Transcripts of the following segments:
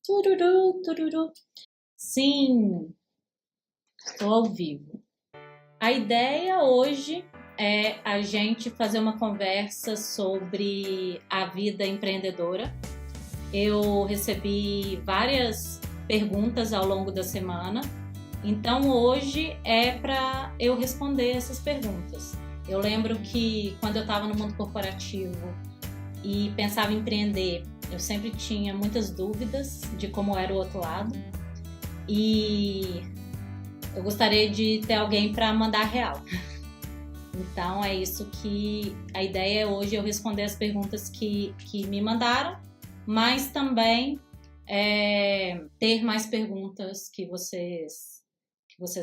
Tururu, tururu. Sim, estou ao vivo. A ideia hoje é a gente fazer uma conversa sobre a vida empreendedora. Eu recebi várias perguntas ao longo da semana, então hoje é para eu responder essas perguntas. Eu lembro que quando eu estava no mundo corporativo e pensava em empreender, eu sempre tinha muitas dúvidas de como era o outro lado e eu gostaria de ter alguém para mandar real. Então é isso que a ideia é hoje, eu responder as perguntas que me mandaram, mas também ter mais perguntas que vocês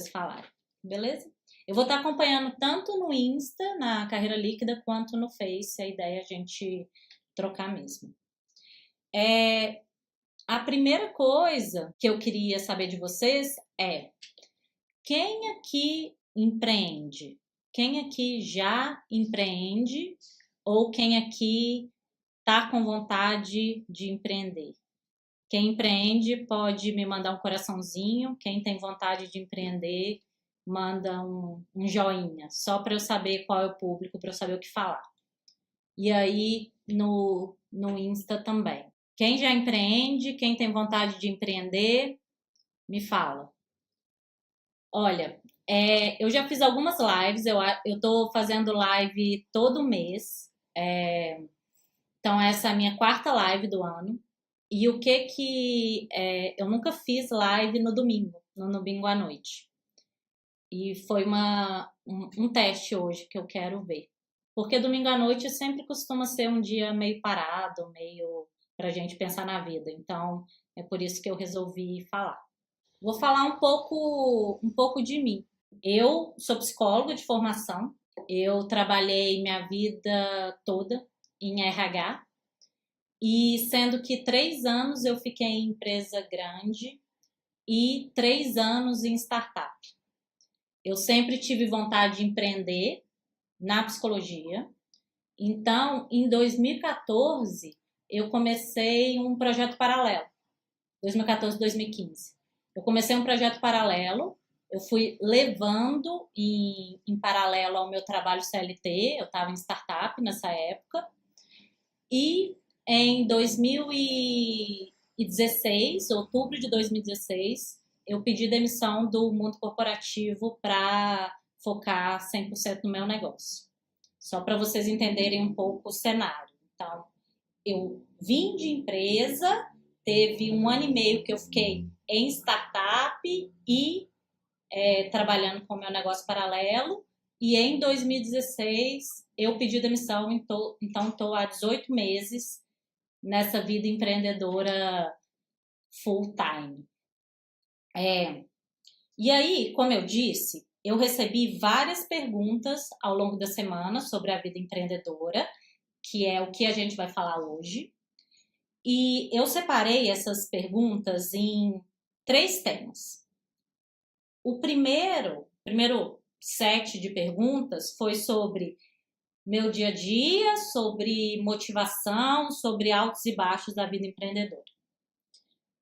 falaram, beleza? Eu vou estar acompanhando tanto no Insta, na Carreira Líquida, quanto no Face. A ideia é a gente trocar mesmo. A primeira coisa que eu queria saber de vocês é: quem aqui empreende? Quem aqui já empreende? Ou quem aqui está com vontade de empreender? Quem empreende pode me mandar um coraçãozinho. Quem tem vontade de empreender, manda um joinha, só para eu saber qual é o público, para eu saber o que falar. E aí no Insta também. Quem já empreende, quem tem vontade de empreender, me fala. Olha, eu já fiz algumas lives, eu tô fazendo live todo mês. Então essa é a minha quarta live do ano. E o que eu nunca fiz live no domingo à noite. E foi um teste hoje que eu quero ver. Porque domingo à noite sempre costuma ser um dia meio parado, meio pra gente pensar na vida. Então é por isso que eu resolvi falar. Vou falar um pouco de mim. Eu sou psicóloga de formação. Eu trabalhei minha vida toda em RH. E sendo que 3 anos eu fiquei em empresa grande e 3 anos em startup. Eu sempre tive vontade de empreender na psicologia. Então, em 2014, eu comecei um projeto paralelo. 2014, 2015. Eu comecei um projeto paralelo. Eu fui levando em paralelo ao meu trabalho CLT. Eu estava em startup nessa época. E em 2016, outubro de 2016, eu pedi demissão do mundo corporativo para focar 100% no meu negócio. Só para vocês entenderem um pouco o cenário. Então, eu vim de empresa, teve 1 ano e meio que eu fiquei em startup e trabalhando com o meu negócio paralelo. E em 2016 eu pedi demissão, então estou há 18 meses nessa vida empreendedora full time. E aí, como eu disse, eu recebi várias perguntas ao longo da semana sobre a vida empreendedora, que é o que a gente vai falar hoje. E eu separei essas perguntas em 3 temas. O primeiro set de perguntas foi sobre meu dia a dia, sobre motivação, sobre altos e baixos da vida empreendedora.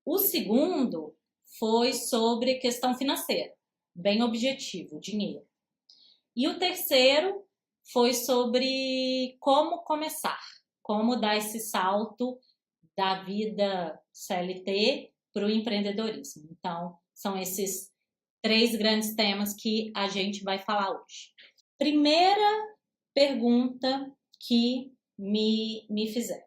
O segundo foi sobre questão financeira, bem objetivo, dinheiro. E o terceiro foi sobre como começar, como dar esse salto da vida CLT para o empreendedorismo. Então, são esses 3 grandes temas que a gente vai falar hoje. Primeira pergunta que me fizeram.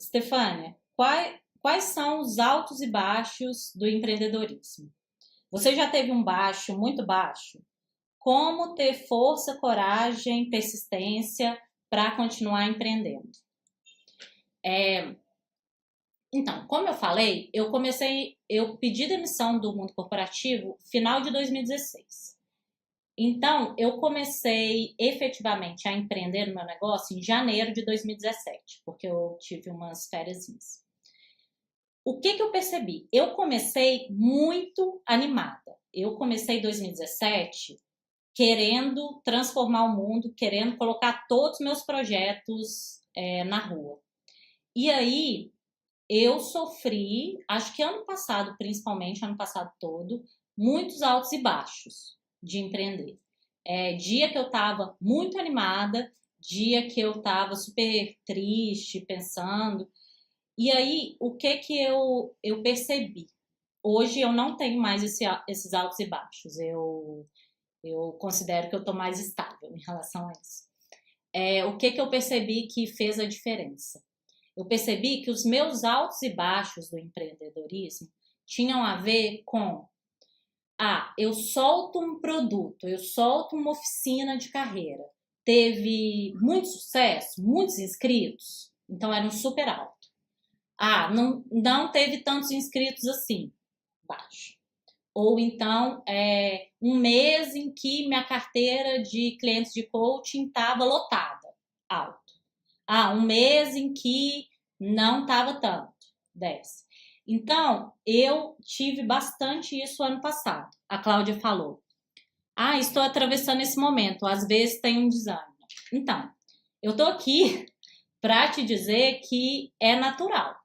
Stefânia, quais são os altos e baixos do empreendedorismo? Você já teve um baixo, muito baixo? Como ter força, coragem, persistência para continuar empreendendo? Então, como eu falei, eu pedi demissão do mundo corporativo final de 2016. Então, eu comecei efetivamente a empreender no meu negócio em janeiro de 2017, porque eu tive umas férias. O que eu percebi? Eu comecei muito animada. Eu comecei em 2017 querendo transformar o mundo, querendo colocar todos os meus projetos na rua. E aí, eu sofri, acho que ano passado, principalmente, ano passado todo, muitos altos e baixos de empreender. Dia que eu estava muito animada, dia que eu estava super triste, pensando. E aí, o que eu percebi? Hoje eu não tenho mais esses altos e baixos. Eu considero que eu estou mais estável em relação a isso. O que eu percebi que fez a diferença? Eu percebi que os meus altos e baixos do empreendedorismo tinham a ver com eu solto um produto, eu solto uma oficina de carreira. Teve muito sucesso, muitos inscritos, então era um super alto. Não teve tantos inscritos assim, baixo. Ou então, um mês em que minha carteira de clientes de coaching estava lotada, alto. Um mês em que não estava tanto, 10. Então, eu tive bastante isso ano passado. A Cláudia falou, estou atravessando esse momento, às vezes tem um desânimo. Então, eu tô aqui para te dizer que é natural.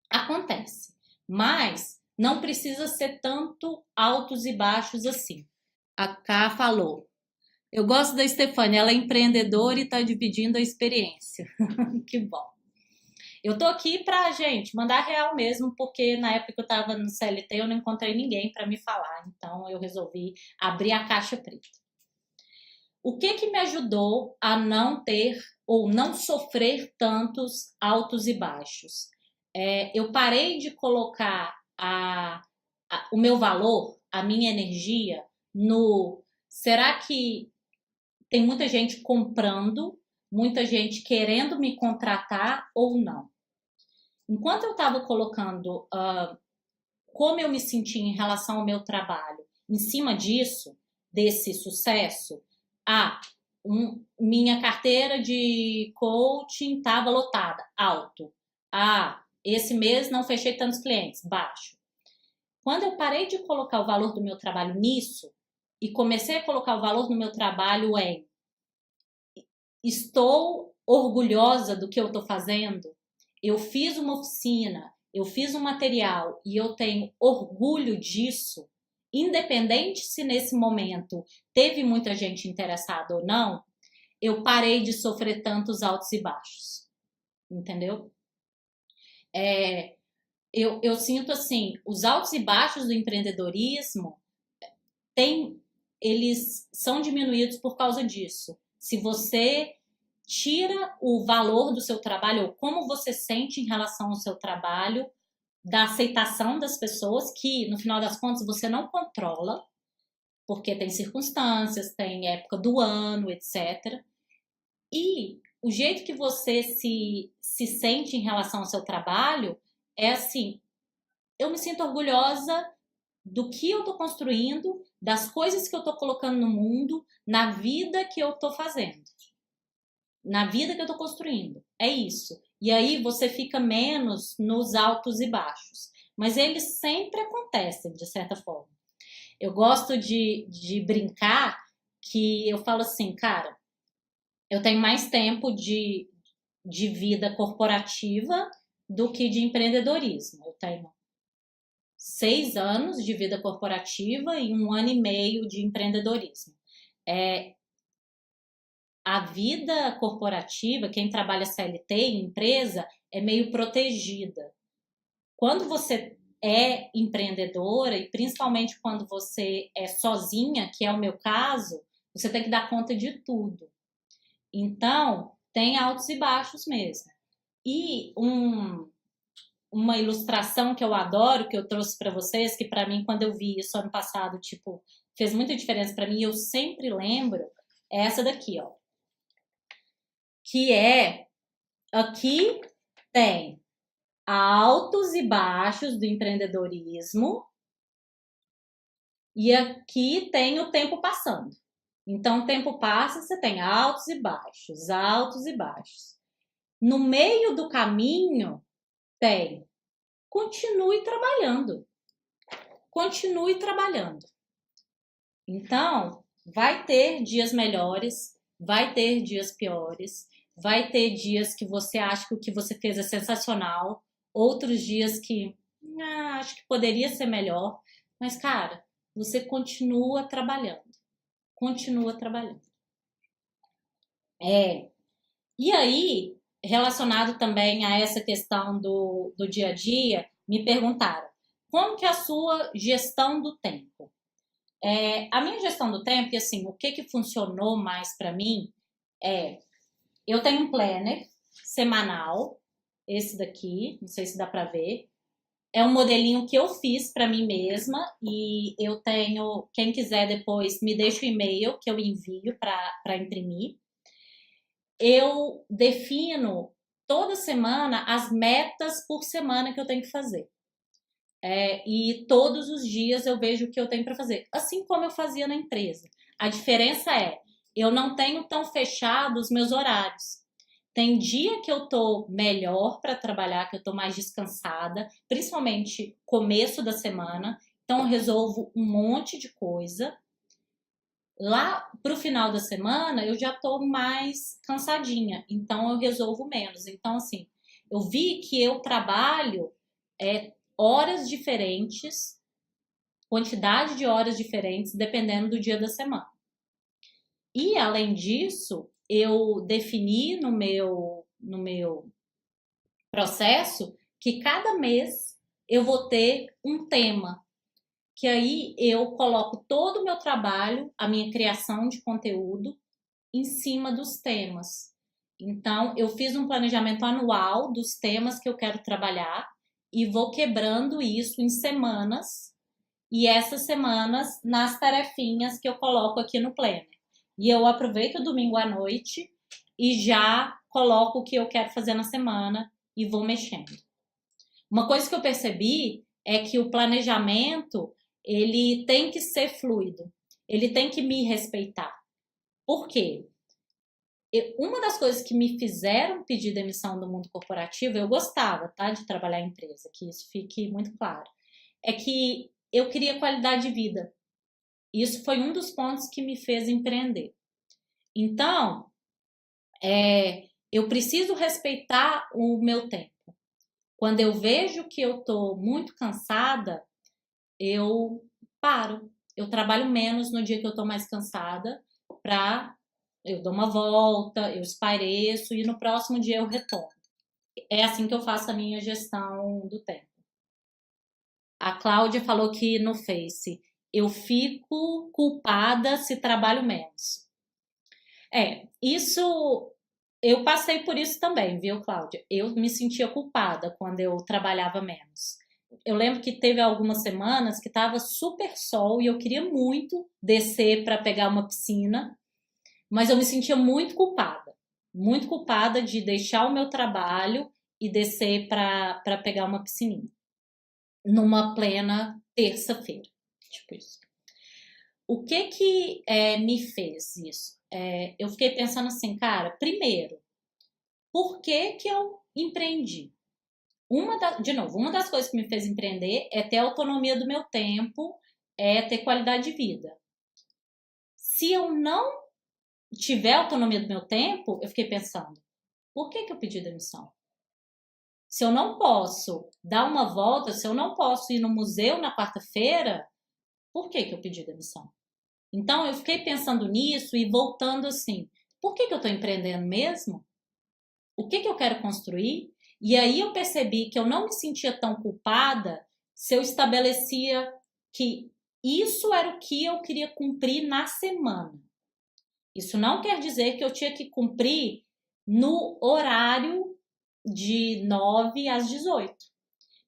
Acontece, mas não precisa ser tanto altos e baixos assim. A Ká falou, eu gosto da Stefania, ela é empreendedora e está dividindo a experiência. Que bom. Eu tô aqui pra, gente, mandar real mesmo, porque na época que eu tava no CLT eu não encontrei ninguém para me falar, então eu resolvi abrir a caixa preta. O que me ajudou a não ter ou não sofrer tantos altos e baixos? Eu parei de colocar o meu valor, a minha energia no... Será que tem muita gente comprando, muita gente querendo me contratar ou não? Enquanto eu estava colocando como eu me senti em relação ao meu trabalho, em cima disso, desse sucesso, minha carteira de coaching estava lotada, alto. Esse mês não fechei tantos clientes, baixo. Quando eu parei de colocar o valor do meu trabalho nisso e comecei a colocar o valor do meu trabalho em estou orgulhosa do que eu estou fazendo, eu fiz uma oficina, eu fiz um material e eu tenho orgulho disso, independente se nesse momento teve muita gente interessada ou não, eu parei de sofrer tantos altos e baixos. Entendeu? Eu sinto assim, os altos e baixos do empreendedorismo eles são diminuídos por causa disso. Se você tira o valor do seu trabalho, ou como você sente em relação ao seu trabalho, da aceitação das pessoas, que no final das contas você não controla, porque tem circunstâncias, tem época do ano, etc. E o jeito que você se sente em relação ao seu trabalho é assim, eu me sinto orgulhosa do que eu estou construindo, das coisas que eu estou colocando no mundo, na vida que eu estou fazendo. Na vida que eu estou construindo. É isso. E aí você fica menos nos altos e baixos. Mas eles sempre acontecem, de certa forma. Eu gosto de brincar que eu falo assim, cara, eu tenho mais tempo de vida corporativa do que de empreendedorismo. Eu tenho 6 anos de vida corporativa e 1 ano e meio de empreendedorismo. A vida corporativa, quem trabalha CLT em empresa, é meio protegida. Quando você é empreendedora, e principalmente quando você é sozinha, que é o meu caso, você tem que dar conta de tudo. Então, tem altos e baixos mesmo. E uma ilustração que eu adoro, que eu trouxe para vocês, que para mim, quando eu vi isso ano passado, fez muita diferença para mim, eu sempre lembro, é essa daqui, ó. Que aqui tem altos e baixos do empreendedorismo e aqui tem o tempo passando. Então, o tempo passa, você tem altos e baixos, altos e baixos. No meio do caminho, tem continue trabalhando. Continue trabalhando. Então, vai ter dias melhores, vai ter dias piores, vai ter dias que você acha que o que você fez é sensacional, outros dias que acho que poderia ser melhor, mas cara, você continua trabalhando, continua trabalhando. E aí, relacionado também a essa questão do dia a dia, me perguntaram, como que é a sua gestão do tempo? A minha gestão do tempo, e assim, o que funcionou mais para mim é, eu tenho um planner semanal, esse daqui, não sei se dá para ver, é um modelinho que eu fiz para mim mesma e eu tenho, quem quiser depois me deixa o e-mail que eu envio para imprimir. Eu defino toda semana as metas por semana que eu tenho que fazer. E todos os dias eu vejo o que eu tenho para fazer, assim como eu fazia na empresa. A diferença é, eu não tenho tão fechados os meus horários. Tem dia que eu tô melhor para trabalhar, que eu tô mais descansada, principalmente começo da semana, então eu resolvo um monte de coisa. Lá pro final da semana eu já tô mais cansadinha, então eu resolvo menos. Então, assim, eu vi que eu trabalho horas diferentes, quantidade de horas diferentes, dependendo do dia da semana. E, além disso, eu defini no meu processo que cada mês eu vou ter um tema, que aí eu coloco todo o meu trabalho, a minha criação de conteúdo, em cima dos temas. Então, eu fiz um planejamento anual dos temas que eu quero trabalhar e vou quebrando isso em semanas, e essas semanas nas tarefinhas que eu coloco aqui no Planner. E eu aproveito o domingo à noite e já coloco o que eu quero fazer na semana e vou mexendo. Uma coisa que eu percebi é que o planejamento, ele tem que ser fluido, ele tem que me respeitar. Por quê? Uma das coisas que me fizeram pedir demissão do mundo corporativo, eu gostava, tá, de trabalhar em empresa, que isso fique muito claro, é que eu queria qualidade de vida. Isso foi um dos pontos que me fez empreender. Então, eu preciso respeitar o meu tempo. Quando eu vejo que eu tô muito cansada, eu paro. Eu trabalho menos no dia que eu tô mais cansada, eu dou uma volta, eu espaireço e no próximo dia eu retorno. É assim que eu faço a minha gestão do tempo. A Cláudia falou que no Face, eu fico culpada se trabalho menos. Isso eu passei por isso também, viu, Cláudia? Eu me sentia culpada quando eu trabalhava menos. Eu lembro que teve algumas semanas que estava super sol e eu queria muito descer para pegar uma piscina, mas eu me sentia muito culpada de deixar o meu trabalho e descer para pegar uma piscininha, numa plena terça-feira, tipo isso. O que me fez isso? Eu fiquei pensando assim, cara, primeiro, por que eu empreendi? Uma das coisas que me fez empreender é ter autonomia do meu tempo, é ter qualidade de vida. Se eu não tiver autonomia do meu tempo, eu fiquei pensando, por que eu pedi demissão? Se eu não posso dar uma volta, se eu não posso ir no museu na quarta-feira, por que eu pedi demissão? Então, eu fiquei pensando nisso e voltando assim, por que eu estou empreendendo mesmo? O que eu quero construir? E aí eu percebi que eu não me sentia tão culpada se eu estabelecia que isso era o que eu queria cumprir na semana. Isso não quer dizer que eu tinha que cumprir no horário de 9 às 18.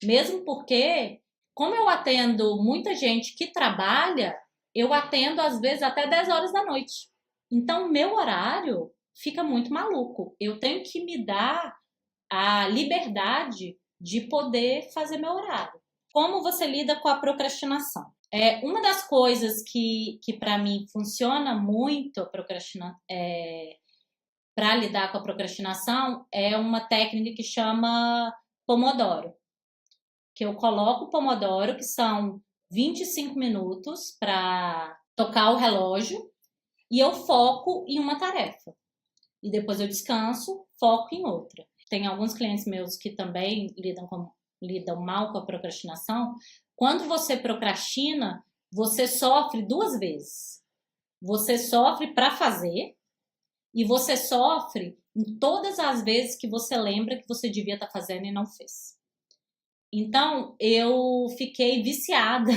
Mesmo porque, como eu atendo muita gente que trabalha, eu atendo às vezes até 10 horas da noite. Então, meu horário fica muito maluco. Eu tenho que me dar a liberdade de poder fazer meu horário. Como você lida com a procrastinação? Uma das coisas que para mim funciona muito para lidar com a procrastinação é uma técnica que chama Pomodoro. Que eu coloco o Pomodoro, que são 25 minutos para tocar o relógio, e eu foco em uma tarefa. E depois eu descanso, foco em outra. tem alguns clientes meus que também lidam mal com a procrastinação. Quando você procrastina, você sofre duas vezes. Você sofre para fazer e você sofre em todas as vezes que você lembra que você devia estar fazendo e não fez. Então, eu fiquei viciada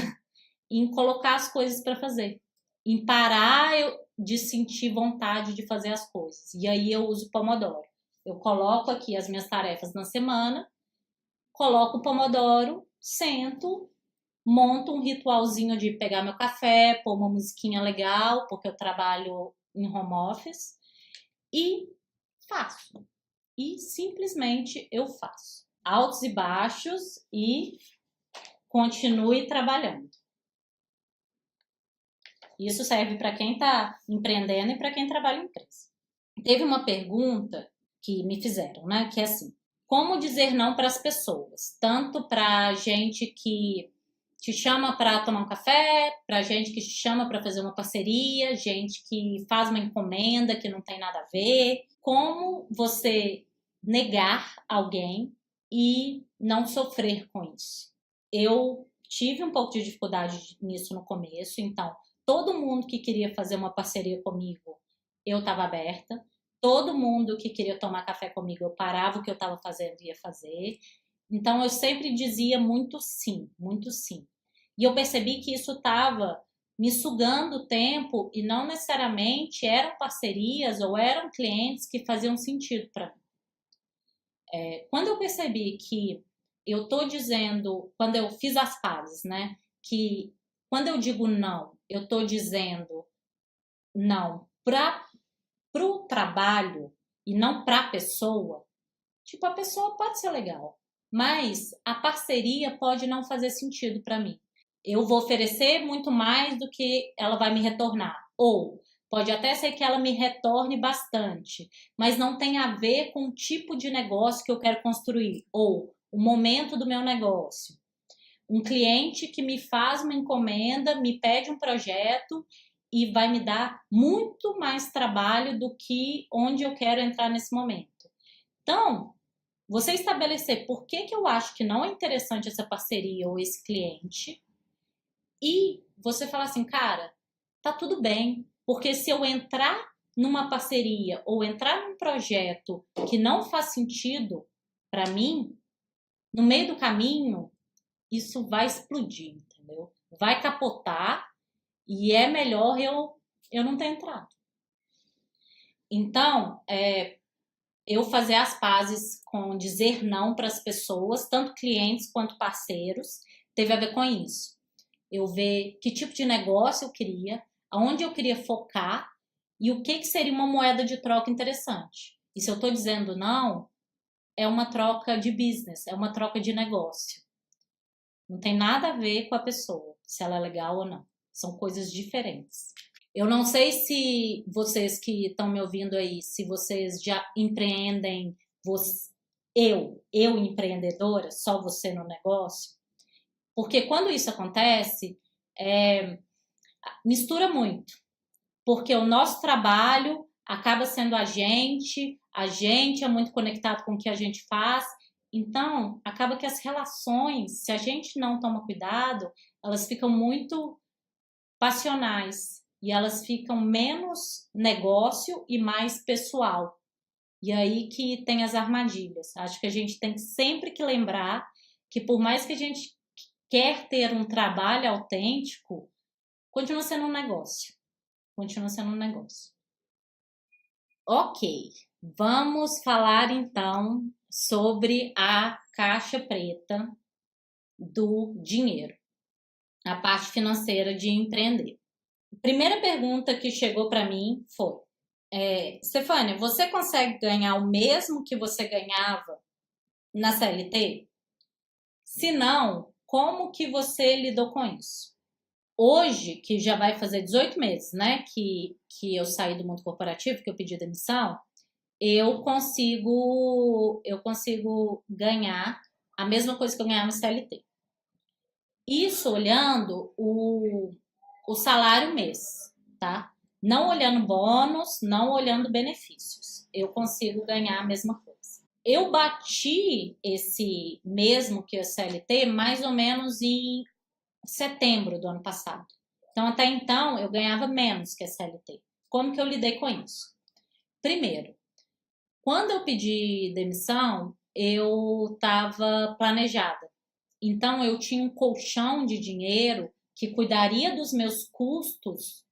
em colocar as coisas para fazer, em parar de sentir vontade de fazer as coisas. E aí eu uso o Pomodoro. Eu coloco aqui as minhas tarefas na semana, coloco o Pomodoro, sento, monto um ritualzinho de pegar meu café, pôr uma musiquinha legal, porque eu trabalho em home office, e faço. E simplesmente eu faço. Altos e baixos e continue trabalhando. Isso serve para quem está empreendendo e para quem trabalha em empresa. Teve uma pergunta que me fizeram, né? Que é assim: como dizer não para as pessoas? Tanto para gente que te chama para tomar um café, para gente que te chama para fazer uma parceria, gente que faz uma encomenda que não tem nada a ver. Como você negar alguém e não sofrer com isso? Eu tive um pouco de dificuldade nisso no começo, então todo mundo que queria fazer uma parceria comigo, eu estava aberta. Todo mundo que queria tomar café comigo, eu parava o que eu estava fazendo e ia fazer. Então, eu sempre dizia muito sim, muito sim. E eu percebi que isso estava me sugando tempo e não necessariamente eram parcerias ou eram clientes que faziam sentido para mim. Quando eu percebi que eu estou dizendo, quando eu fiz as pazes, né, que quando eu digo não, eu estou dizendo não para o trabalho e não para a pessoa. Tipo, a pessoa pode ser legal, mas a parceria pode não fazer sentido para mim. Eu vou oferecer muito mais do que ela vai me retornar. Ou pode até ser que ela me retorne bastante, mas não tem a ver com o tipo de negócio que eu quero construir. Ou o momento do meu negócio. Um cliente que me faz uma encomenda, me pede um projeto e vai me dar muito mais trabalho do que onde eu quero entrar nesse momento. Então, você estabelecer por que eu acho que não é interessante essa parceria ou esse cliente e você falar assim, cara, tá tudo bem, porque se eu entrar numa parceria ou entrar num projeto que não faz sentido para mim, no meio do caminho, isso vai explodir, entendeu? Vai capotar e é melhor eu não ter entrado. Então, eu fazer as pazes com dizer não para as pessoas, tanto clientes quanto parceiros, teve a ver com isso. Eu ver que tipo de negócio eu queria, aonde eu queria focar e o que seria uma moeda de troca interessante. E se eu estou dizendo não, é uma troca de business, é uma troca de negócio. Não tem nada a ver com a pessoa, se ela é legal ou não. São coisas diferentes. Eu não sei se vocês que estão me ouvindo aí, se vocês já empreendem, eu empreendedora, só você no negócio. Porque quando isso acontece, mistura muito. Porque o nosso trabalho acaba sendo a gente é muito conectado com o que a gente faz. Então, acaba que as relações, se a gente não toma cuidado, elas ficam muito passionais e elas ficam menos negócio e mais pessoal. E aí que tem as armadilhas. Acho que a gente tem sempre que lembrar que por mais que a gente quer ter um trabalho autêntico, continua sendo um negócio. Continua sendo um negócio. Ok, vamos falar então sobre a caixa preta do dinheiro, a parte financeira de empreender. A primeira pergunta que chegou para mim foi: Stefânia, você consegue ganhar o mesmo que você ganhava na CLT? Se não, como que você lidou com isso? Hoje, que já vai fazer 18 meses, né, que eu saí do mundo corporativo, que eu pedi demissão, eu consigo ganhar a mesma coisa que eu ganhava no CLT. Isso olhando o salário mês, tá? Não olhando bônus, não olhando benefícios. Eu consigo ganhar a mesma coisa. Eu bati esse mesmo que a CLT mais ou menos em setembro do ano passado. Então, até então, eu ganhava menos que a CLT. Como que eu lidei com isso? Primeiro, quando eu pedi demissão, eu estava planejada. Então, eu tinha um colchão de dinheiro que cuidaria dos meus custos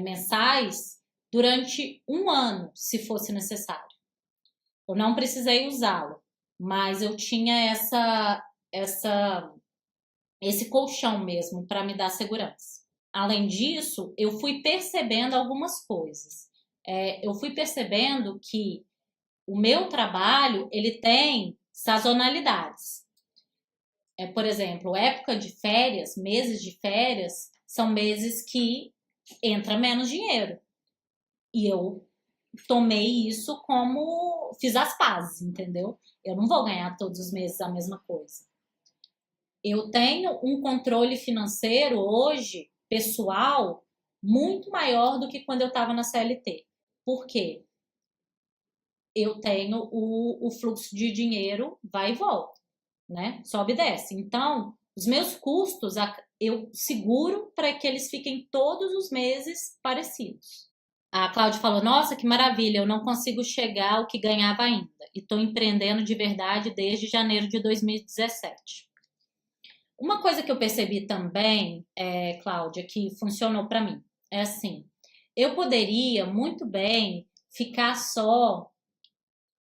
mensais durante um ano, se fosse necessário. Eu não precisei usá-lo, mas eu tinha esse colchão mesmo para me dar segurança. Além disso, eu fui percebendo algumas coisas. Eu fui percebendo que o meu trabalho ele tem sazonalidades. Por exemplo, época de férias, meses de férias, são meses que entra menos dinheiro. E eu tomei isso como fiz as pazes, entendeu? Eu não vou ganhar todos os meses a mesma coisa. Eu tenho um controle financeiro hoje, pessoal, muito maior do que quando eu estava na CLT. Por quê? Eu tenho o fluxo de dinheiro vai e volta, né? Sobe e desce. Então, os meus custos eu seguro para que eles fiquem todos os meses parecidos. A Cláudia falou, nossa, que maravilha, eu não consigo chegar ao que ganhava ainda. E estou empreendendo de verdade desde janeiro de 2017. Uma coisa que eu percebi também, Cláudia, que funcionou para mim, é assim, eu poderia muito bem ficar só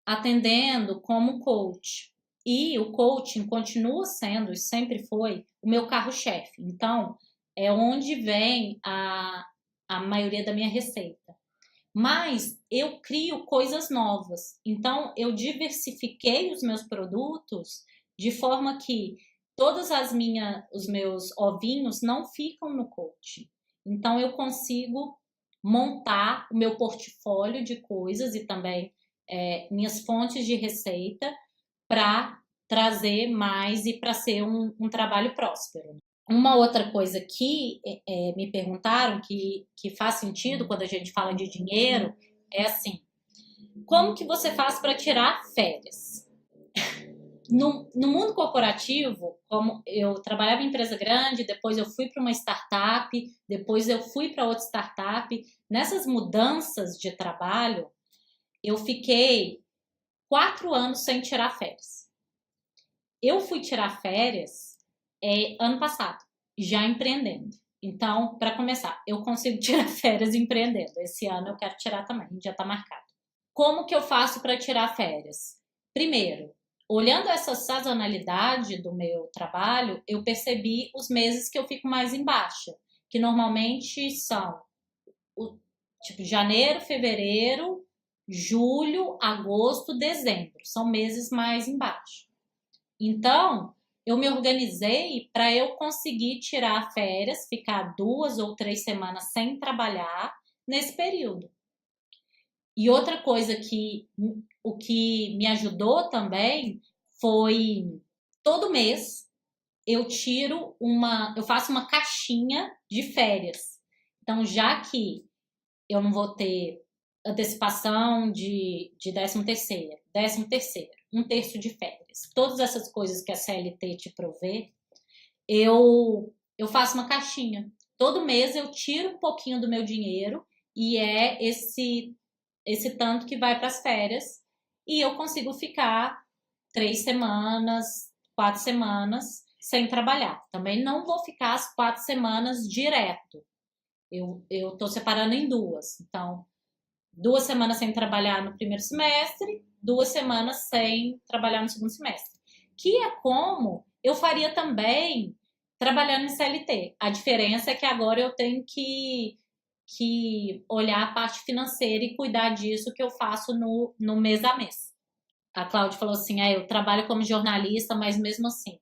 atendendo como coach. E o coaching continua sendo, e sempre foi, o meu carro-chefe. Então, é onde vem a maioria da minha receita. Mas eu crio coisas novas. Então, eu diversifiquei os meus produtos de forma que os meus ovinhos não ficam no coaching. Então, eu consigo montar o meu portfólio de coisas e também minhas fontes de receita para trazer mais e para ser um trabalho próspero. Uma outra coisa que me perguntaram, que faz sentido quando a gente fala de dinheiro, é assim, como que você faz para tirar férias? No mundo corporativo, como eu trabalhava em empresa grande, depois eu fui para uma startup, depois eu fui para outra startup, nessas mudanças de trabalho, eu fiquei 4 anos sem tirar férias. Eu fui tirar férias ano passado, já empreendendo. Então, para começar, eu consigo tirar férias empreendendo. Esse ano eu quero tirar também, já está marcado. Como que eu faço para tirar férias? Primeiro, olhando essa sazonalidade do meu trabalho, eu percebi os meses que eu fico mais em baixa, que normalmente são tipo janeiro, fevereiro, julho, agosto, dezembro. São meses mais embaixo. Então, eu me organizei para eu conseguir tirar férias, ficar 2 ou 3 semanas sem trabalhar nesse período. E outra coisa o que me ajudou também foi todo mês eu faço uma caixinha de férias. Então, já que eu não vou ter antecipação de 13º, 13º, 1/3 de férias. Todas essas coisas que a CLT te provê, eu faço uma caixinha. Todo mês eu tiro um pouquinho do meu dinheiro e é esse tanto que vai para as férias e eu consigo ficar 3 semanas, 4 semanas sem trabalhar. Também não vou ficar as 4 semanas direto. Eu tô separando em 2. Então, 2 semanas sem trabalhar no primeiro semestre, 2 semanas sem trabalhar no segundo semestre. Que é como eu faria também trabalhando em CLT. A diferença é que agora eu tenho que olhar a parte financeira e cuidar disso que eu faço no mês a mês. A Cláudia falou assim, eu trabalho como jornalista, mas mesmo assim.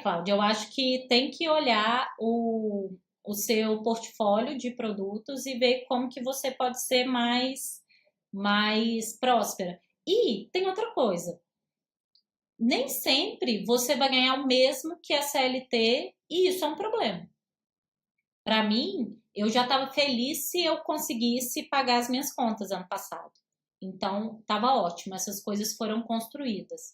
Cláudia, eu acho que tem que olhar o seu portfólio de produtos e ver como que você pode ser mais próspera. E tem outra coisa. Nem sempre você vai ganhar o mesmo que a CLT e isso é um problema. Para mim, eu já estava feliz se eu conseguisse pagar as minhas contas ano passado. Então, estava ótimo, essas coisas foram construídas.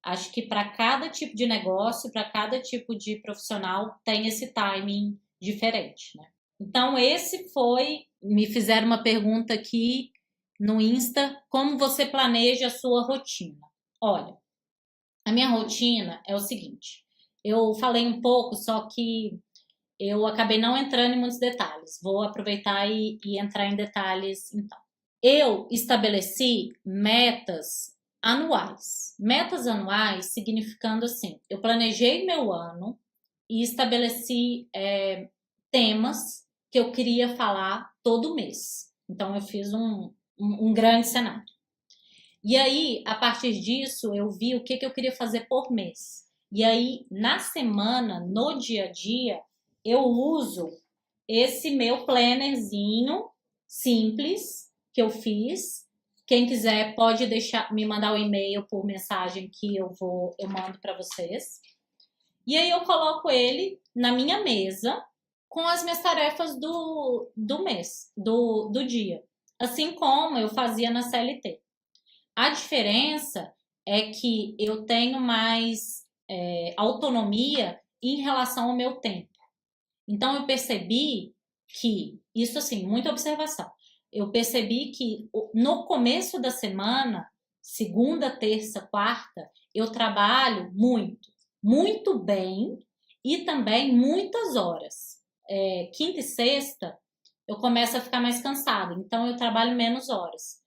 Acho que para cada tipo de negócio, para cada tipo de profissional, tem esse timing diferente, né? Então, me fizeram uma pergunta aqui no Insta, como você planeja a sua rotina? Olha, a minha rotina é o seguinte, eu falei um pouco, só que eu acabei não entrando em muitos detalhes. Vou aproveitar e entrar em detalhes, então. Eu estabeleci metas anuais. Metas anuais significando assim, eu planejei meu ano e estabeleci temas que eu queria falar todo mês. Então, eu fiz um grande cenário. E aí, a partir disso, eu vi o que eu queria fazer por mês. E aí, na semana, no dia a dia, eu uso esse meu plannerzinho simples que eu fiz. Quem quiser pode me mandar o e-mail por mensagem que eu mando para vocês. E aí eu coloco ele na minha mesa com as minhas tarefas do mês, do dia. Assim como eu fazia na CLT. A diferença é que eu tenho mais autonomia em relação ao meu tempo. Então, eu percebi que, isso assim, muita observação, eu percebi que no começo da semana, segunda, terça, quarta, eu trabalho muito bem e também muitas horas. Quinta e sexta, eu começo a ficar mais cansada, então eu trabalho menos horas.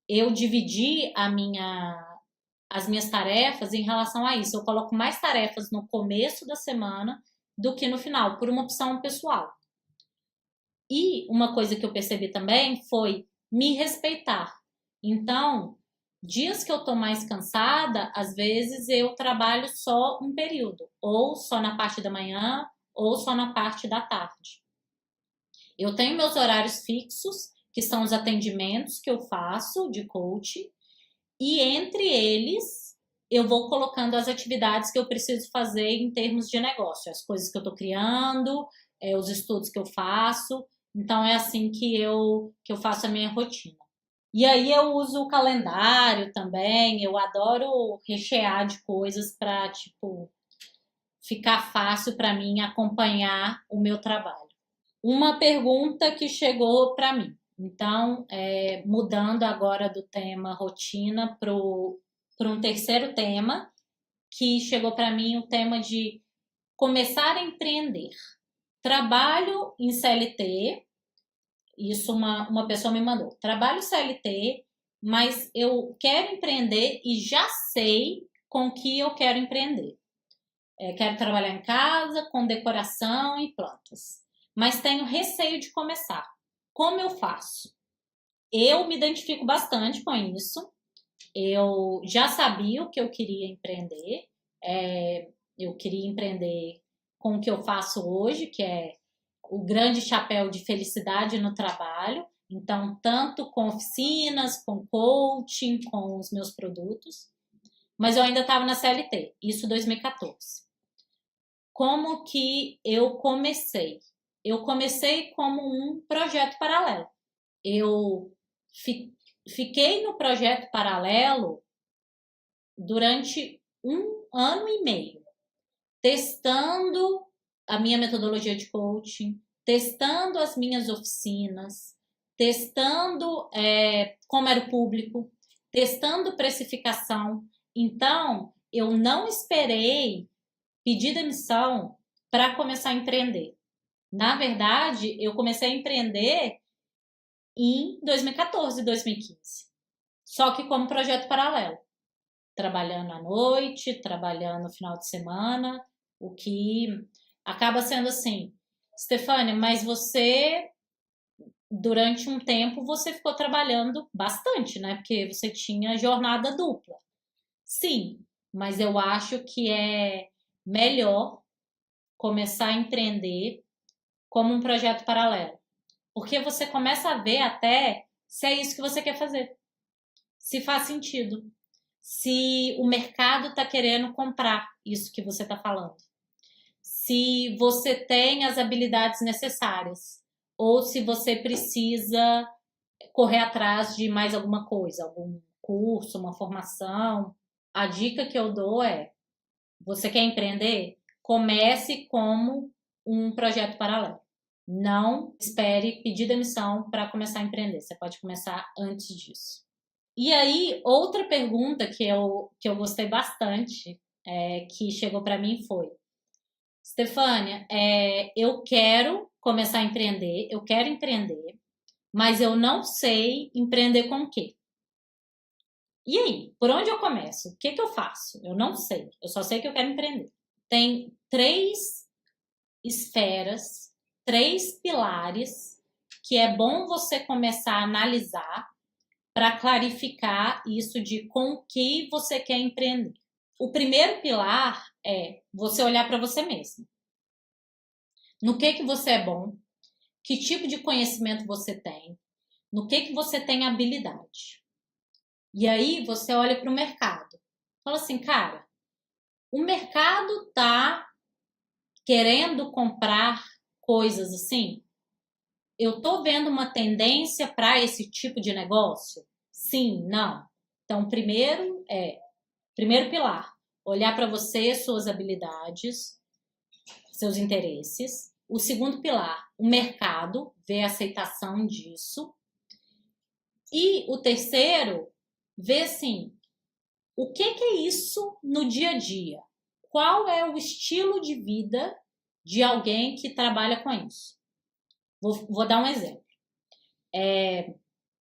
Eu dividi as minhas tarefas em relação a isso. Eu coloco mais tarefas no começo da semana do que no final, por uma opção pessoal. E uma coisa que eu percebi também foi me respeitar. Então, dias que eu tô mais cansada, às vezes eu trabalho só um período, ou só na parte da manhã, ou só na parte da tarde. Eu tenho meus horários fixos, que são os atendimentos que eu faço de coaching, e entre eles eu vou colocando as atividades que eu preciso fazer em termos de negócio, as coisas que eu estou criando, os estudos que eu faço. Então é assim que eu faço a minha rotina. E aí eu uso o calendário também, eu adoro rechear de coisas para tipo ficar fácil para mim acompanhar o meu trabalho. Uma pergunta que chegou para mim. Então, mudando agora do tema rotina para um terceiro tema, que chegou para mim o tema de começar a empreender. Trabalho em CLT, isso uma pessoa me mandou. Trabalho CLT, mas eu quero empreender e já sei com que eu quero empreender. Quero trabalhar em casa, com decoração e plantas. Mas tenho receio de começar. Como eu faço? Eu me identifico bastante com isso. Eu já sabia o que eu queria empreender. Eu queria empreender com o que eu faço hoje, que é o grande chapéu de felicidade no trabalho. Então, tanto com oficinas, com coaching, com os meus produtos. Mas eu ainda estava na CLT, isso em 2014. Como que eu comecei? Eu comecei como um projeto paralelo. Eu fiquei no projeto paralelo durante 1 ano e meio, testando a minha metodologia de coaching, testando as minhas oficinas, testando como era o público, testando precificação. Então, eu não esperei pedir demissão para começar a empreender. Na verdade, eu comecei a empreender em 2014, 2015. Só que como projeto paralelo. Trabalhando à noite, trabalhando no final de semana, o que acaba sendo assim, Stefânia, mas você, durante um tempo, você ficou trabalhando bastante, né? Porque você tinha jornada dupla. Sim, mas eu acho que é melhor começar a empreender como um projeto paralelo. Porque você começa a ver até se é isso que você quer fazer. Se faz sentido. Se o mercado está querendo comprar isso que você está falando. Se você tem as habilidades necessárias. Ou se você precisa correr atrás de mais alguma coisa, algum curso, uma formação. A dica que eu dou é: você quer empreender? Comece como um projeto paralelo. Não espere pedir demissão para começar a empreender. Você pode começar antes disso. E aí, outra pergunta que eu gostei bastante, que chegou para mim foi: Stefânia, eu quero começar a empreender, eu quero empreender, mas eu não sei empreender com o quê? E aí, por onde eu começo? O que eu faço? Eu não sei, eu só sei que eu quero empreender. Tem 3 esferas, 3 pilares que é bom você começar a analisar para clarificar isso de com o que você quer empreender. O primeiro pilar é você olhar para você mesmo. No que você é bom, que tipo de conhecimento você tem, no que você tem habilidade. E aí você olha para o mercado. Fala assim, cara, o mercado tá querendo comprar coisas assim? Eu tô vendo uma tendência para esse tipo de negócio? Sim, não. Então, primeiro pilar, olhar para você, suas habilidades, seus interesses. O segundo pilar, o mercado, ver a aceitação disso. E o terceiro, ver assim, o que é isso no dia a dia? Qual é o estilo de vida de alguém que trabalha com isso? Vou dar um exemplo.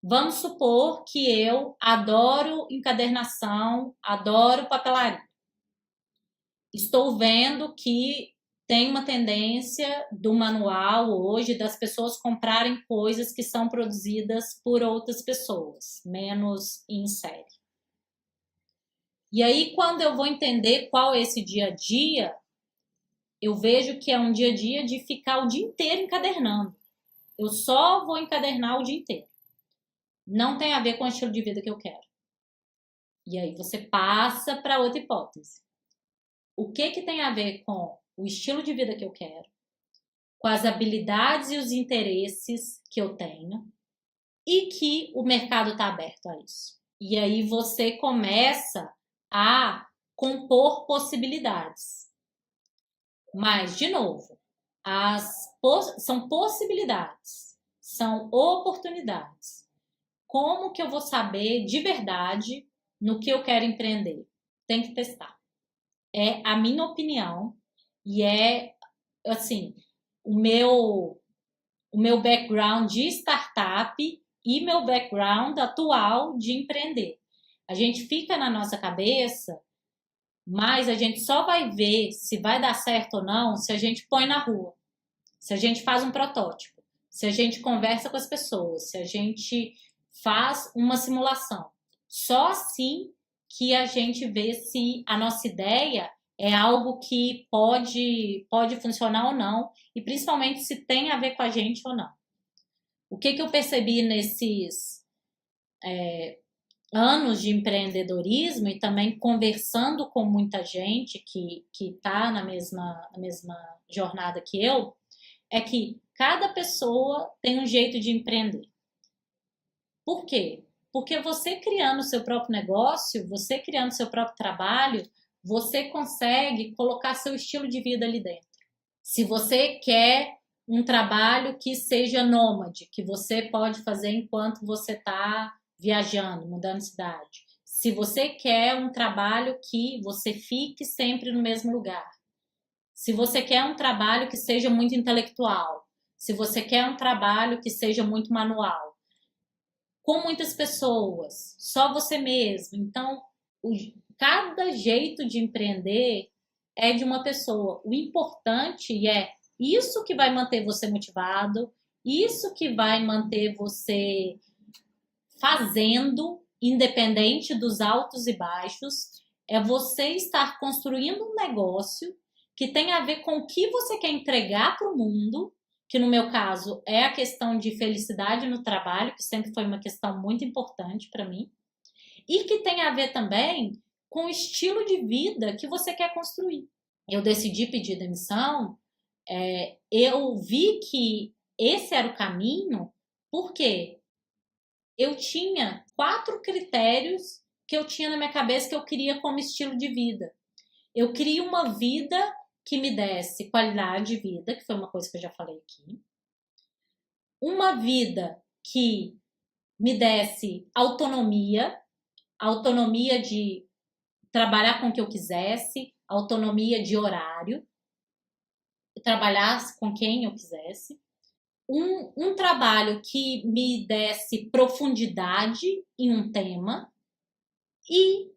Vamos supor que eu adoro encadernação, adoro papelaria. Estou vendo que tem uma tendência do manual hoje das pessoas comprarem coisas que são produzidas por outras pessoas, menos em série. E aí, quando eu vou entender qual é esse dia a dia, eu vejo que é um dia a dia de ficar o dia inteiro encadernando. Eu só vou encadernar o dia inteiro. Não tem a ver com o estilo de vida que eu quero. E aí você passa para outra hipótese. O que tem a ver com o estilo de vida que eu quero, com as habilidades e os interesses que eu tenho e que o mercado está aberto a isso. E aí você começa a compor possibilidades. Mas, de novo, são possibilidades, são oportunidades. Como que eu vou saber de verdade no que eu quero empreender? Tem que testar. É a minha opinião e assim, o meu background de startup e meu background atual de empreender. A gente fica na nossa cabeça, mas a gente só vai ver se vai dar certo ou não se a gente põe na rua, se a gente faz um protótipo, se a gente conversa com as pessoas, se a gente faz uma simulação. Só assim que a gente vê se a nossa ideia é algo que pode funcionar ou não, e principalmente se tem a ver com a gente ou não. O que eu percebi nesses anos de empreendedorismo e também conversando com muita gente que está na mesma jornada que eu, é que cada pessoa tem um jeito de empreender. Por quê? Porque você criando o seu próprio negócio, você criando o seu próprio trabalho, você consegue colocar seu estilo de vida ali dentro. Se você quer um trabalho que seja nômade, que você pode fazer enquanto você está viajando, mudando de cidade. Se você quer um trabalho que você fique sempre no mesmo lugar. Se você quer um trabalho que seja muito intelectual. Se você quer um trabalho que seja muito manual. Com muitas pessoas, só você mesmo. Então, cada jeito de empreender é de uma pessoa. O importante é isso que vai manter você motivado, isso que vai manter você fazendo, independente dos altos e baixos, é você estar construindo um negócio que tem a ver com o que você quer entregar para o mundo, que no meu caso é a questão de felicidade no trabalho, que sempre foi uma questão muito importante para mim, e que tem a ver também com o estilo de vida que você quer construir. Eu decidi pedir demissão, eu vi que esse era o caminho, por quê? eu tinha 4 critérios que eu tinha na minha cabeça que eu queria como estilo de vida. Eu queria uma vida que me desse qualidade de vida, que foi uma coisa que eu já falei aqui. Uma vida que me desse autonomia, autonomia de trabalhar com o que eu quisesse, autonomia de horário, trabalhar com quem eu quisesse. Um trabalho que me desse profundidade em um tema e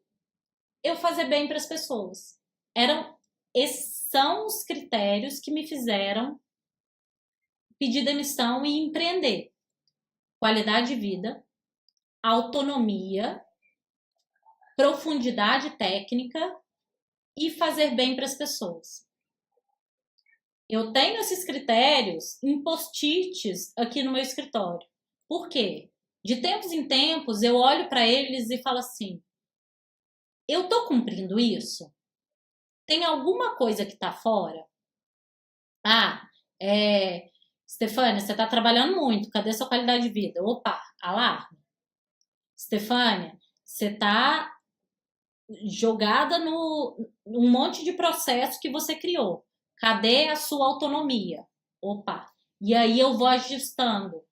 eu fazer bem para as pessoas. Esses são os critérios que me fizeram pedir demissão e empreender. Qualidade de vida, autonomia, profundidade técnica e fazer bem para as pessoas. Eu tenho esses critérios em post-its aqui no meu escritório. Por quê? De tempos em tempos eu olho para eles e falo assim: eu tô cumprindo isso? Tem alguma coisa que tá fora? Stefânia, você tá trabalhando muito, cadê sua qualidade de vida? Opa, alarme. Stefânia, você tá jogada num monte de processo que você criou. Cadê a sua autonomia? Opa. E aí eu vou ajustando.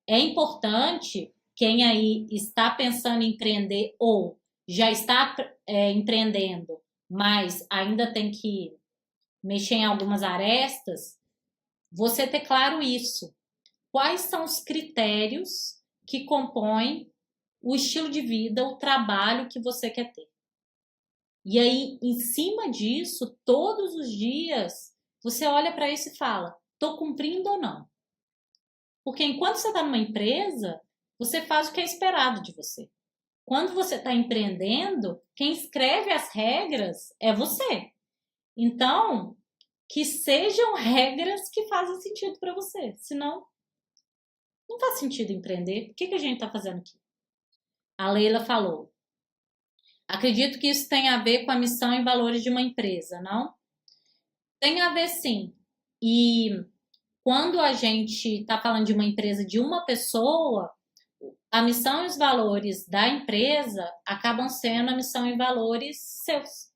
É importante quem aí está pensando em empreender ou já está empreendendo, mas ainda tem que mexer em algumas arestas, você ter claro isso. Quais são os critérios que compõem o estilo de vida, o trabalho que você quer ter? E aí, em cima disso, todos os dias, você olha para isso e fala: estou cumprindo ou não? Porque enquanto você está numa empresa, você faz o que é esperado de você. Quando você está empreendendo, quem escreve as regras é você. Então, que sejam regras que fazem sentido para você. Senão, não faz sentido empreender. O que a gente está fazendo aqui? A Leila falou: acredito que isso tem a ver com a missão e valores de uma empresa, não? Tem a ver sim. E quando a gente está falando de uma empresa de uma pessoa, a missão e os valores da empresa acabam sendo a missão e valores seus.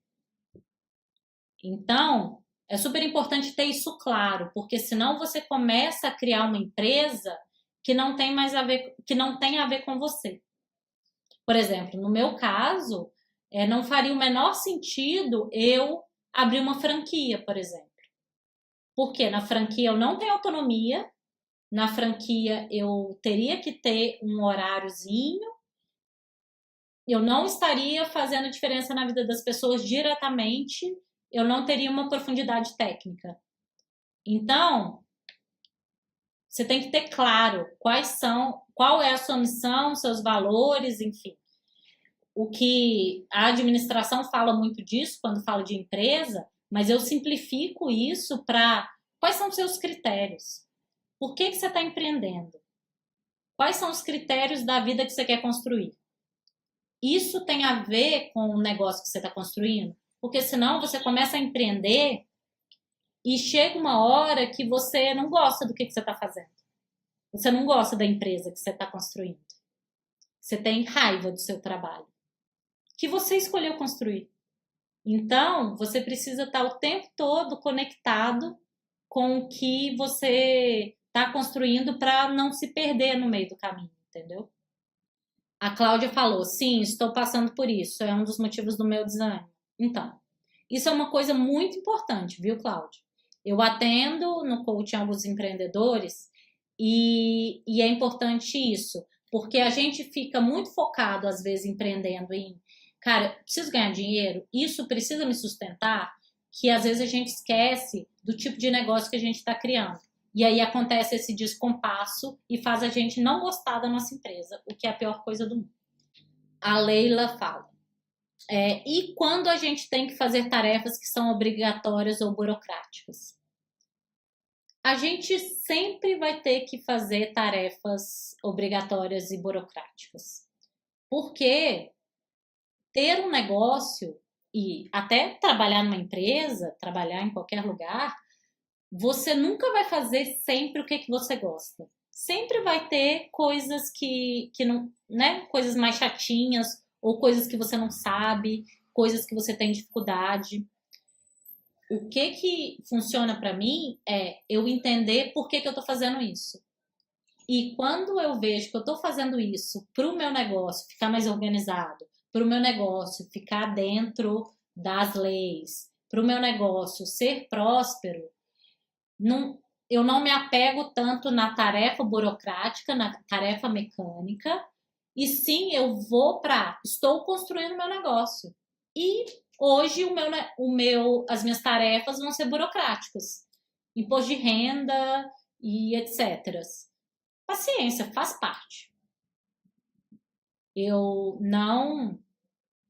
Então, é super importante ter isso claro, porque senão você começa a criar uma empresa que não tem mais a ver, que não tem a ver com você. Por exemplo, no meu caso, não faria o menor sentido eu abrir uma franquia, por exemplo. Porque na franquia eu não tenho autonomia, na franquia eu teria que ter um horáriozinho, eu não estaria fazendo diferença na vida das pessoas diretamente, eu não teria uma profundidade técnica. Então, você tem que ter claro qual é a sua missão, seus valores, enfim. O que a administração fala muito disso quando fala de empresa, mas eu simplifico isso para quais são os seus critérios? Por que você está empreendendo? Quais são os critérios da vida que você quer construir? Isso tem a ver com o negócio que você está construindo? Porque senão você começa a empreender e chega uma hora que você não gosta do que você está fazendo. Você não gosta da empresa que você está construindo. Você tem raiva do seu trabalho, que você escolheu construir. Então, você precisa estar o tempo todo conectado com o que você está construindo para não se perder no meio do caminho, entendeu? A Cláudia falou: sim, estou passando por isso, é um dos motivos do meu desânimo. Então, isso é uma coisa muito importante, viu, Cláudia? Eu atendo no coaching alguns empreendedores e é importante isso, porque a gente fica muito focado, às vezes, empreendendo em, cara, preciso ganhar dinheiro, isso precisa me sustentar, que às vezes a gente esquece do tipo de negócio que a gente está criando. E aí acontece esse descompasso e faz a gente não gostar da nossa empresa, o que é a pior coisa do mundo. A Leila fala: e quando a gente tem que fazer tarefas que são obrigatórias ou burocráticas? A gente sempre vai ter que fazer tarefas obrigatórias e burocráticas. Porque ter um negócio e até trabalhar numa empresa, trabalhar em qualquer lugar, você nunca vai fazer sempre o que você gosta. sempre vai ter coisas que não, né? Coisas mais chatinhas, ou coisas que você não sabe, coisas que você tem dificuldade. O que funciona para mim é eu entender por que eu tô fazendo isso. E quando eu vejo que eu estou fazendo isso para o meu negócio ficar mais organizado, para o meu negócio ficar dentro das leis, para o meu negócio ser próspero, não, eu não me apego tanto na tarefa burocrática, na tarefa mecânica, e sim eu vou para estou construindo meu negócio. E hoje as minhas tarefas vão ser burocráticas, imposto de renda e etc. Paciência, faz parte. Eu não,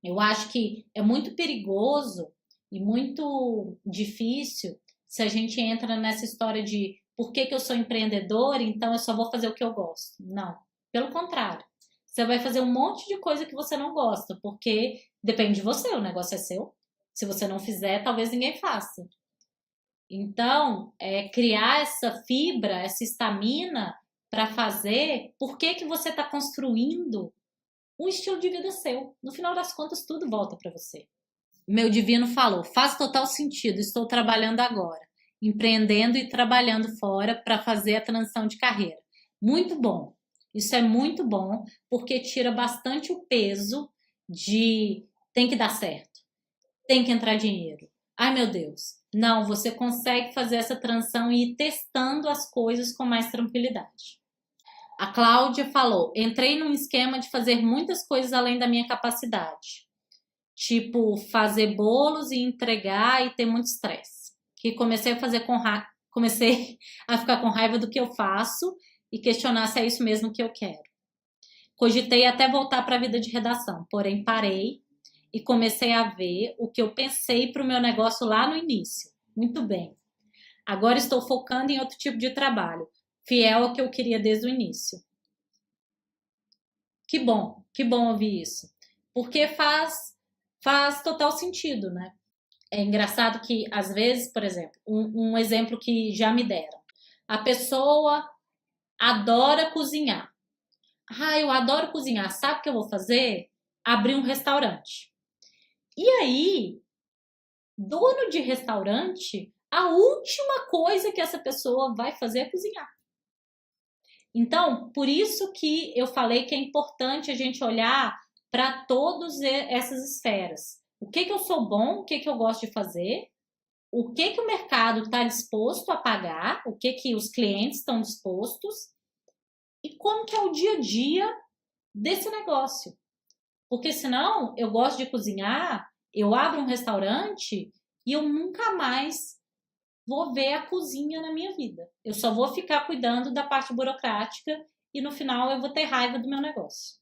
eu acho que é muito perigoso e muito difícil se a gente entra nessa história de por que eu sou empreendedor, então eu só vou fazer o que eu gosto. Não, pelo contrário. Você vai fazer um monte de coisa que você não gosta, porque depende de você, o negócio é seu. Se você não fizer, talvez ninguém faça. Então, criar essa fibra, essa estamina para fazer, por que você está construindo um estilo de vida seu? No final das contas, tudo volta para você. Meu divino falou: faz total sentido, estou trabalhando agora, empreendendo e trabalhando fora para fazer a transição de carreira. Muito bom. Isso é muito bom, porque tira bastante o peso de tem que dar certo, tem que entrar dinheiro. Ai, meu Deus. Não, você consegue fazer essa transição e ir testando as coisas com mais tranquilidade. A Cláudia falou: entrei num esquema de fazer muitas coisas além da minha capacidade. Tipo, fazer bolos e entregar e ter muito estresse. Que comecei a fazer comecei a ficar com raiva do que eu faço e questionar se é isso mesmo que eu quero. Cogitei até voltar para a vida de redação, porém parei e comecei a ver o que eu pensei para o meu negócio lá no início. Muito bem. Agora estou focando em outro tipo de trabalho, fiel ao que eu queria desde o início. Que bom ouvir isso. Porque faz total sentido, né? É engraçado que, às vezes, por exemplo, um exemplo que já me deram. A pessoa adora cozinhar. Ah, eu adoro cozinhar. Sabe o que eu vou fazer? Abrir um restaurante. E aí, dono de restaurante, a última coisa que essa pessoa vai fazer é cozinhar. Então, por isso que eu falei que é importante a gente olhar para todas essas esferas. O que eu sou bom, o que eu gosto de fazer, o que o mercado está disposto a pagar, o que os clientes estão dispostos e como que é o dia a dia desse negócio. Porque senão eu gosto de cozinhar, eu abro um restaurante e eu nunca mais vou ver a cozinha na minha vida. Eu só vou ficar cuidando da parte burocrática e no final eu vou ter raiva do meu negócio.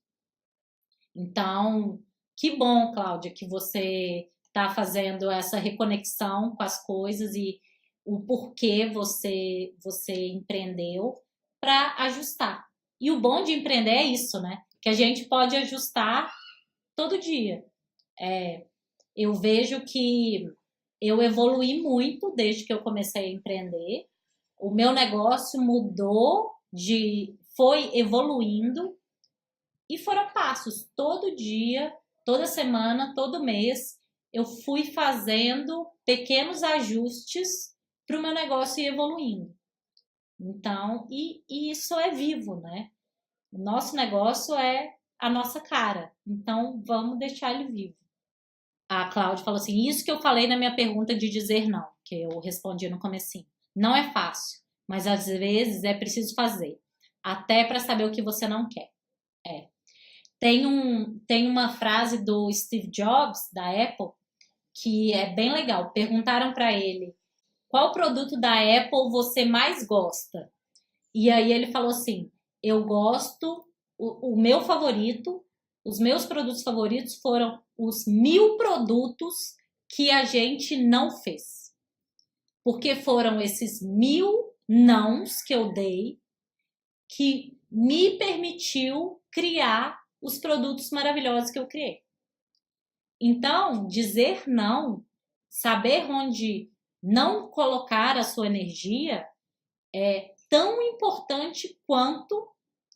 Então, que bom, Cláudia, que você está fazendo essa reconexão com as coisas e o porquê você empreendeu para ajustar. E o bom de empreender é isso, né? Que a gente pode ajustar todo dia. Eu vejo que eu evoluí muito desde que eu comecei a empreender. O meu negócio mudou, foi evoluindo e foram passos. Todo dia, toda semana, todo mês, eu fui fazendo pequenos ajustes para o meu negócio ir evoluindo. Então, e isso é vivo, né? O nosso negócio é a nossa cara. Então, vamos deixar ele vivo. A Cláudia falou assim, isso que eu falei na minha pergunta de dizer não, que eu respondi no comecinho. Não é fácil, mas às vezes é preciso fazer, até para saber o que você não quer. Tem uma frase do Steve Jobs, da Apple, que é bem legal. Perguntaram para ele, qual produto da Apple você mais gosta? E aí ele falou assim, eu gosto, o meu favorito, os meus produtos favoritos foram os 1000 produtos que a gente não fez. Porque foram esses 1000 nãos que eu dei que me permitiu criar os produtos maravilhosos que eu criei. Então, dizer não, saber onde não colocar a sua energia, tão importante quanto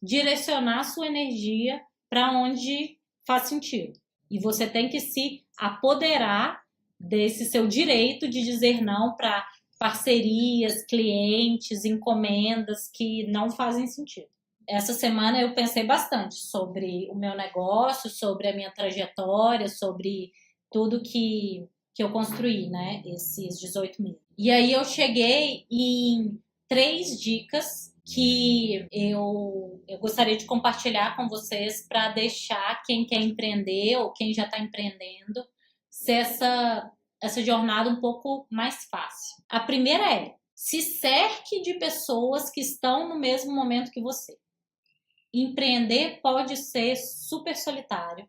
direcionar sua energia para onde faz sentido. E você tem que se apoderar desse seu direito de dizer não para parcerias, clientes, encomendas que não fazem sentido. Essa semana eu pensei bastante sobre o meu negócio, sobre a minha trajetória, sobre tudo que eu construí, né, esses 18 meses. E aí eu cheguei em 3 dicas que eu gostaria de compartilhar com vocês para deixar quem quer empreender ou quem já está empreendendo ser essa jornada um pouco mais fácil. A primeira é: se cerque de pessoas que estão no mesmo momento que você. Empreender pode ser super solitário,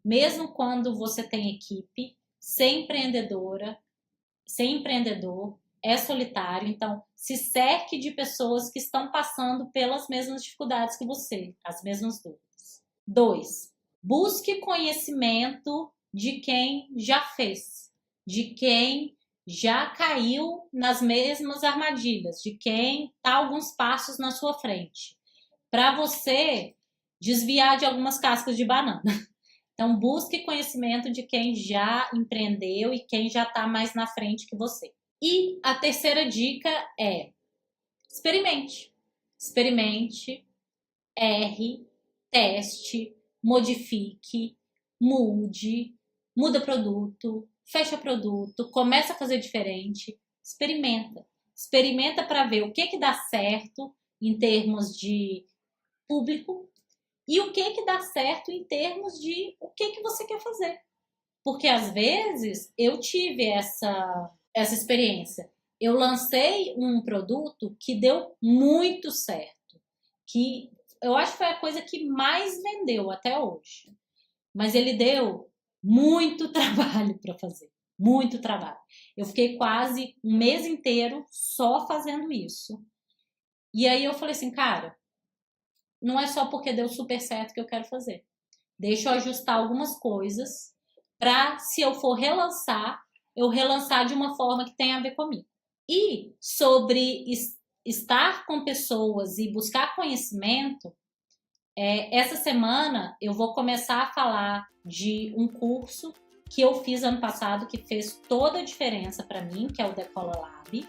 mesmo quando você tem equipe. Ser empreendedor é solitário, então se cerque de pessoas que estão passando pelas mesmas dificuldades que você, as mesmas dúvidas. 2. Busque conhecimento de quem já fez, de quem já caiu nas mesmas armadilhas, de quem está alguns passos na sua frente, para você desviar de algumas cascas de banana. Então, busque conhecimento de quem já empreendeu e quem já está mais na frente que você. E a terceira dica é: experimente. Experimente, erre, teste, modifique, muda produto, fecha produto, começa a fazer diferente. Experimenta. Experimenta para ver o que dá certo em termos de público e o que dá certo em termos de o que você quer fazer. Porque às vezes eu tive essa experiência. Eu lancei um produto que deu muito certo, que eu acho que foi a coisa que mais vendeu até hoje. Mas ele deu muito trabalho para fazer, muito trabalho. Eu fiquei quase um mês inteiro só fazendo isso. E aí eu falei assim, cara, não é só porque deu super certo que eu quero fazer. Deixa eu ajustar algumas coisas para, se eu for relançar, eu relançar de uma forma que tenha a ver comigo. E sobre estar com pessoas e buscar conhecimento, essa semana eu vou começar a falar de um curso que eu fiz ano passado que fez toda a diferença para mim, que é o Decola Lab.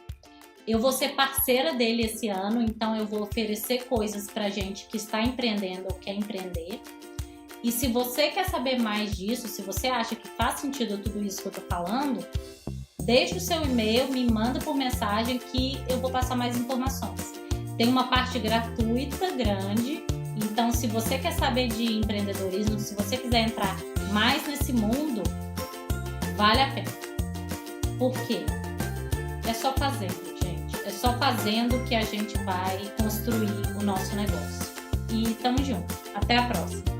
Eu vou ser parceira dele esse ano, então eu vou oferecer coisas para gente que está empreendendo ou quer empreender. E se você quer saber mais disso, se você acha que faz sentido tudo isso que eu tô falando, deixa o seu e-mail, me manda por mensagem que eu vou passar mais informações. Tem uma parte gratuita grande, então se você quer saber de empreendedorismo, se você quiser entrar mais nesse mundo, vale a pena. Por quê? É só fazendo. É só fazendo que a gente vai construir o nosso negócio. E tamo junto. Até a próxima.